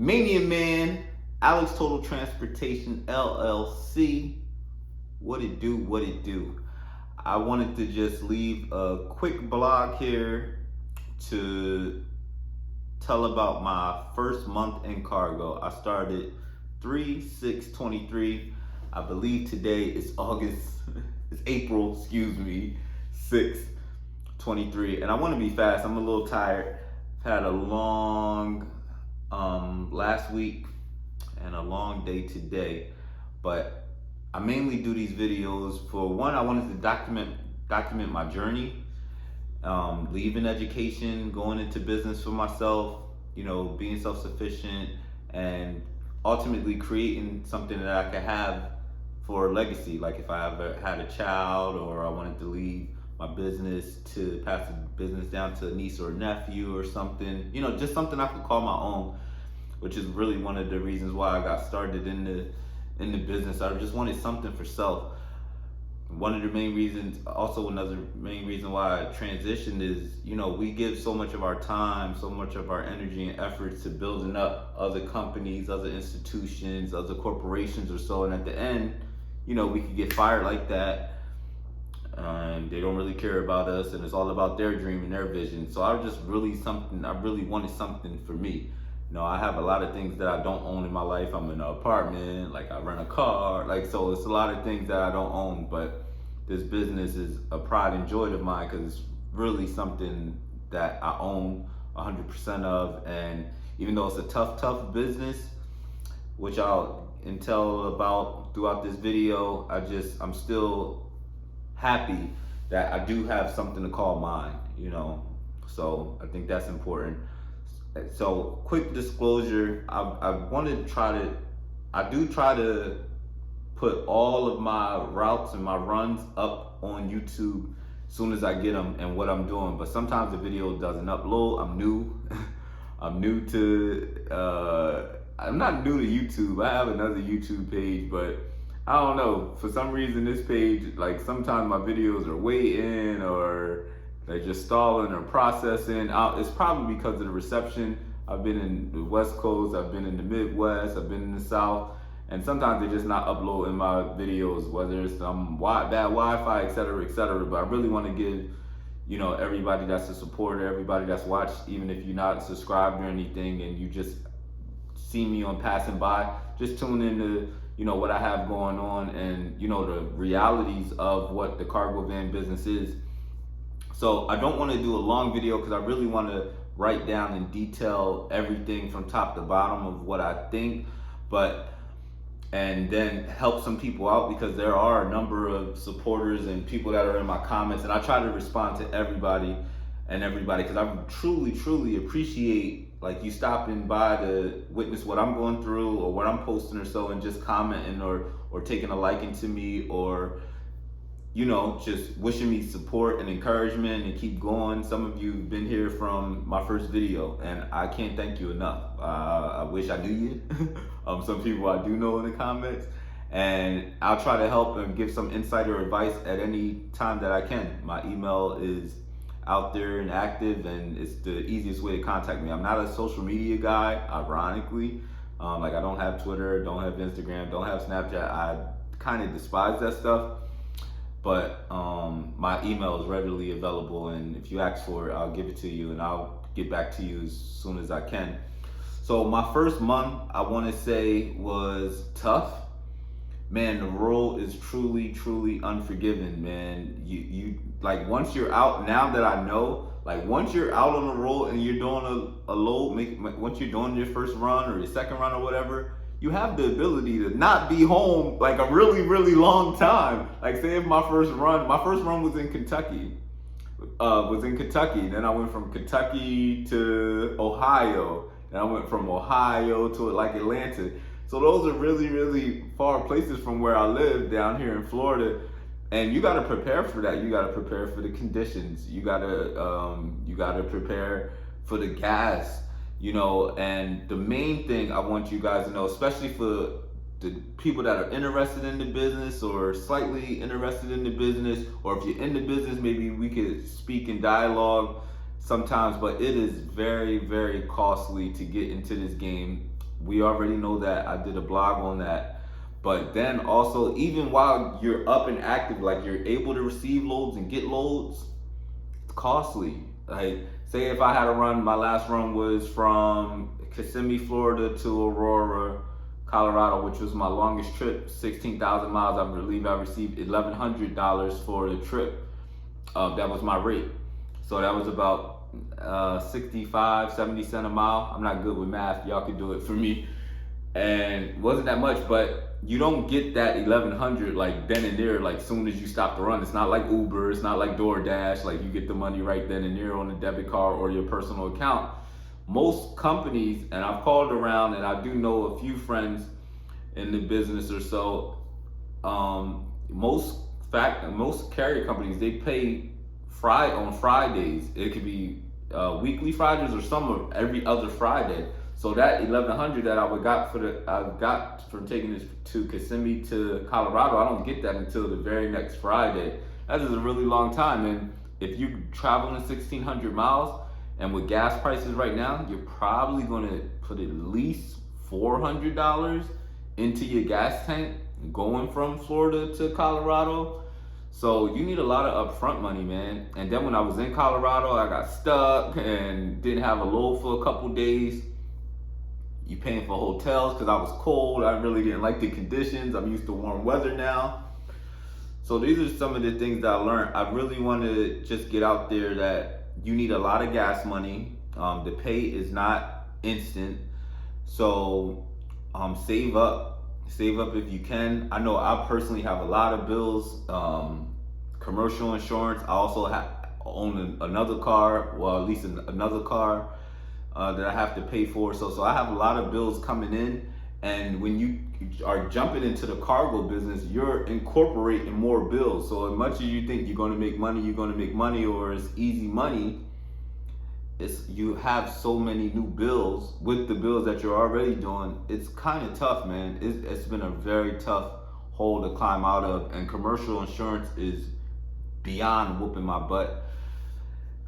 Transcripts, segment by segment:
Mania Man, Alex Total Transportation LLC. What it do, what it do. I wanted to just leave a quick blog here to tell about my first month in cargo. I started 3/6/23. I believe today is April, 6/23. And I want to be fast. I'm a little tired. I've had a long last week and a long day today, but I mainly do these videos for one. I wanted to document my journey, leaving education, going into business for myself, being self-sufficient, and ultimately creating something that I could have for a legacy. Like if I ever had a child, or I wanted to leave my business to pass the business down to a niece or a nephew or something, just something I could call my own, which is really one of the reasons why I got started in the business. I just wanted something for self. One of the main reasons, also another main reason why I transitioned is, we give so much of our time, so much of our energy and efforts to building up other companies, other institutions, other corporations or so, and at the end, we could get fired like that, and they don't really care about us, and it's all about their dream and their vision. So I really wanted something for me. I have a lot of things that I don't own in my life. I'm in an apartment, like I rent a car, so it's a lot of things that I don't own, but this business is a pride and joy of mine because it's really something that I own 100% of. And even though it's a tough business, which I'll tell about throughout this video, I'm still happy that I do have something to call mine, so I think that's important. So quick disclosure, I do try to put all of my routes and my runs up on YouTube as soon as I get them and what I'm doing, but sometimes the video doesn't upload. I'm new. I'm not new to YouTube. I have another YouTube page, but I don't know, for some reason this page, like sometimes my videos are way in, or they're just stalling or processing. It's probably because of the reception. I've been in the West Coast, I've been in the Midwest, I've been in the South, and sometimes they're just not uploading my videos, whether it's bad Wi-Fi, etc. But I really want to give, everybody that's a supporter, everybody that's watched, even if you're not subscribed or anything, and you just see me on passing by, just tune into, what I have going on, and the realities of what the cargo van business is. So I don't want to do a long video because I really want to write down in detail everything from top to bottom of what I think, and then help some people out, because there are a number of supporters and people that are in my comments, and I try to respond to everybody because I truly appreciate like you stopping by to witness what I'm going through or what I'm posting or so, and just commenting or taking a liking to me, or just wishing me support and encouragement and keep going. Some of you have been here from my first video, and I can't thank you enough. I wish I knew you. Some people I do know in the comments, and I'll try to help and give some insight or advice at any time that I can. My email is out there and active, and it's the easiest way to contact me. I'm not a social media guy, ironically. I don't have Twitter, don't have Instagram, don't have Snapchat. I kind of despise that stuff. But my email is readily available, and if you ask for it, I'll give it to you, and I'll get back to you as soon as I can. So my first month, I want to say, was tough. Man, the road is truly unforgiving, man. You like, once you're out, now that I know, like once you're out on the road and you're doing a load, once you're doing your first run or your second run or whatever, you have the ability to not be home like a really long time. Like say if my first run was in Kentucky. Then I went from Kentucky to Ohio. Then I went from Ohio to like Atlanta. So those are really far places from where I live down here in Florida. And you gotta prepare for that. You gotta prepare for the conditions. You gotta prepare for the gas. And the main thing I want you guys to know, especially for the people that are interested in the business or slightly interested in the business, or if you're in the business, maybe we could speak in dialogue sometimes, but it is very costly to get into this game we already know that. I did a blog on that. But then also, even while you're up and active, like you're able to receive loads and get loads, it's costly. Like, say if I had to run, my last run was from Kissimmee, Florida to Aurora, Colorado, which was my longest trip, 16,000 miles. I believe I received $1,100 for the trip. That was my rate. So that was about 65, 70 cents a mile. I'm not good with math. Y'all can do it for me. And wasn't that much, but you don't get that 1,100 like then and there, like soon as you stop the run. It's not like Uber, it's not like DoorDash, like you get the money right then and there on a debit card or your personal account. Most companies, and I've called around and I do know a few friends in the business or so, most carrier companies, they pay on Fridays. It could be weekly Fridays or some of every other Friday. So that 1,100 that I got for taking this to Kissimmee to Colorado, I don't get that until the very next Friday. That is a really long time. And if you're traveling 1,600 miles, and with gas prices right now, you're probably gonna put at least $400 into your gas tank going from Florida to Colorado. So you need a lot of upfront money, man. And then when I was in Colorado, I got stuck and didn't have a load for a couple days. You paying for hotels because I was cold. I really didn't like the conditions. I'm used to warm weather now. So these are some of the things that I learned. I really want to just get out there that you need a lot of gas money. The pay is not instant. So save up if you can. I know I personally have a lot of bills, commercial insurance. I also own another car, well, at least another car that I have to pay for. So I have a lot of bills coming in. And when you are jumping into the cargo business, you're incorporating more bills. So as much as you think you're going to make money, or it's easy money, you have so many new bills with the bills that you're already doing. It's kind of tough, man. It's been a very tough hole to climb out of, and commercial insurance is beyond whooping my butt.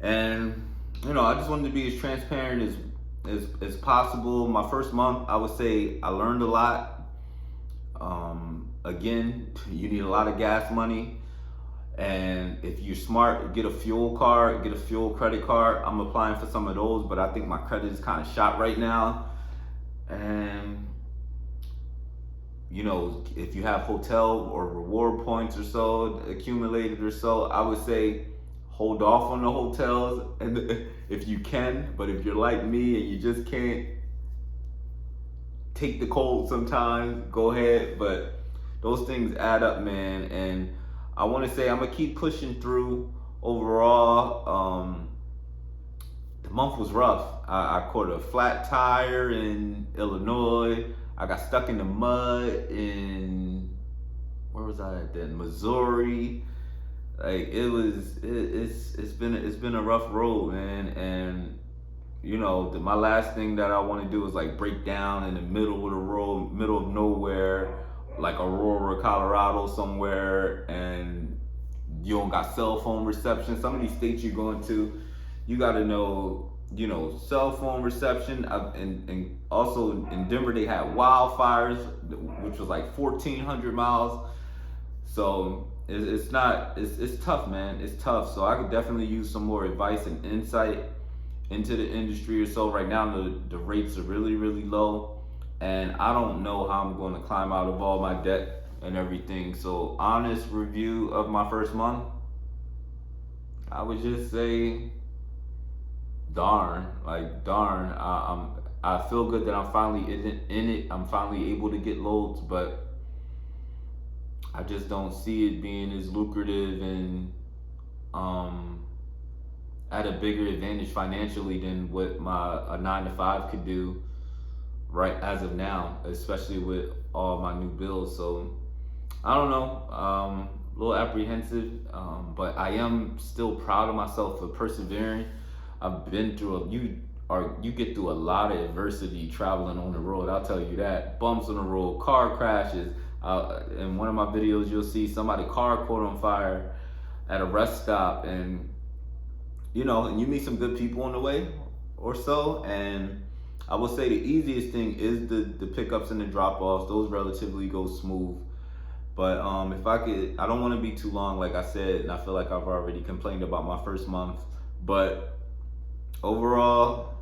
And I just wanted to be as transparent as possible. My first month, I would say I learned a lot. Again, you need a lot of gas money. And if you're smart, get a fuel card, get a fuel credit card. I'm applying for some of those, but I think my credit is kind of shot right now. And if you have hotel or reward points or so accumulated or so, I would say hold off on the hotels and if you can. But if you're like me and you just can't take the cold sometimes, go ahead. But those things add up, man. And I want to say I'm gonna keep pushing through. Overall, the month was rough. I caught a flat tire in Illinois. I got stuck in the mud in, where was I at then? Missouri. Like it's been a rough road, man. And my last thing that I want to do is like break down in the middle of the road, middle of nowhere, like Aurora, Colorado somewhere, and you don't got cell phone reception. Some of these states you're going to, you got to know, cell phone reception. And also in Denver, they had wildfires, which was like 1,400 miles. So it's tough, man. It's tough. So I could definitely use some more advice and insight into the industry or so. Right now, the rates are really, really low. And I don't know how I'm going to climb out of all my debt and everything. So honest review of my first month, I would just say, darn. I feel good that I'm finally in it. I'm finally able to get loads, but I just don't see it being as lucrative and at a bigger advantage financially than what a 9-to-5 could do right as of now, especially with all my new bills. So I don't know, a little apprehensive, but I am still proud of myself for persevering. I've been through you get through a lot of adversity traveling on the road, I'll tell you that. Bumps on the road, car crashes. In one of my videos, you'll see somebody's car caught on fire at a rest stop, and and you meet some good people on the way or so. And I will say the easiest thing is the pickups and the drop offs. Those relatively go smooth. But if I could, I don't want to be too long, like I said, and I feel like I've already complained about my first month. But overall,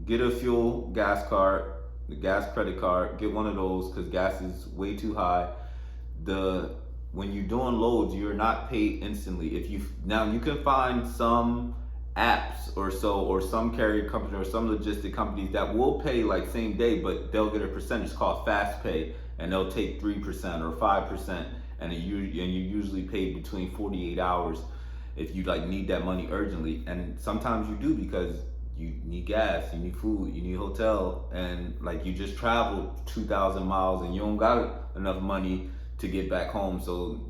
get a fuel gas card, the gas credit card. Get one of those because gas is way too high. The When you're doing loads, you're not paid instantly. If you Now you can find some apps or so, or some carrier company or some logistic companies that will pay like same day, but they'll get a percentage called fast pay, and they'll take 3% or 5%, and you usually pay between 48 hours if you like need that money urgently. And sometimes you do because you need gas, you need food, you need hotel, and like you just traveled 2,000 miles and you don't got enough money to get back home. So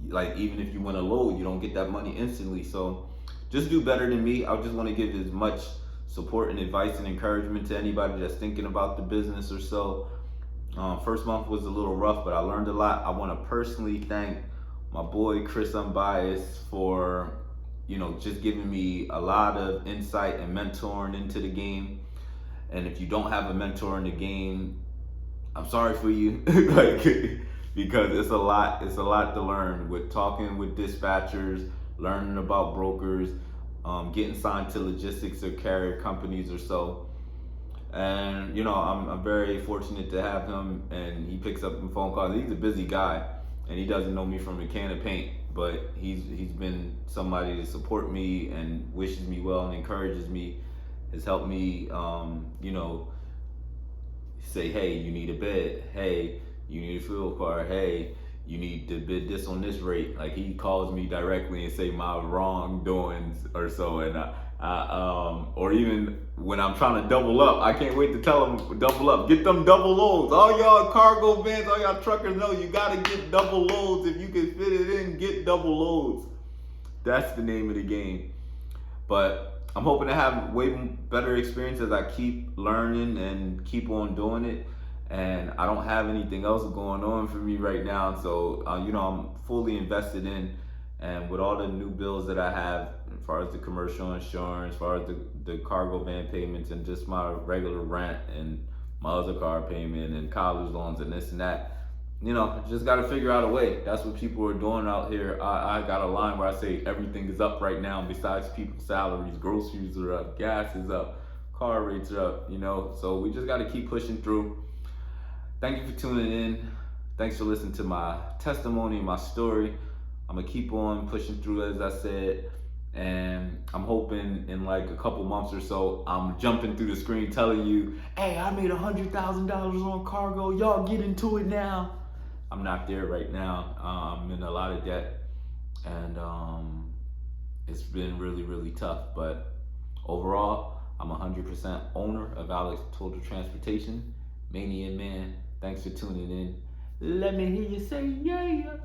like even if you win a load, you don't get that money instantly. So just do better than me. I just want to give as much support and advice and encouragement to anybody that's thinking about the business or so. First month was a little rough, but I learned a lot. I want to personally thank my boy Chris Unbiased for just giving me a lot of insight and mentoring into the game. And if you don't have a mentor in the game, I'm sorry for you. Like, because it's a lot to learn with talking with dispatchers, learning about brokers, getting signed to logistics or carrier companies or so. And I'm very fortunate to have him, and he picks up the phone calls. He's a busy guy, and he doesn't know me from a can of paint, but he's been somebody to support me and wishes me well and encourages me, has helped me say, hey, you need a bed, hey, you need a fuel card, hey, you need to bid this on this rate. Like, he calls me directly and say my wrongdoings or so, and or even when I'm trying to double up, I can't wait to tell them double up. Get them double loads. All y'all cargo vans, all y'all truckers know you gotta get double loads. If you can fit it in, get double loads. That's the name of the game. But I'm hoping to have way better experience as I keep learning and keep on doing it. And I don't have anything else going on for me right now, so I'm fully invested in. And with all the new bills that I have, as far as the commercial insurance, as far as the cargo van payments, and just my regular rent and my other car payment and college loans and this and that, just got to figure out a way. That's what people are doing out here. I got a line where I say everything is up right now besides people's salaries. Groceries are up, gas is up, car rates are up, so we just got to keep pushing through. Thank you for tuning in. Thanks for listening to my testimony, my story. I'm gonna keep on pushing through, as I said, and I'm hoping in like a couple months or so, I'm jumping through the screen telling you, hey, I made $100,000 on cargo. Y'all get into it now. I'm not there right now. I'm in a lot of debt, and it's been really, really tough. But overall, I'm 100% owner of Alex Total Transportation. Mania Man, thanks for tuning in. Let me hear you say yeah.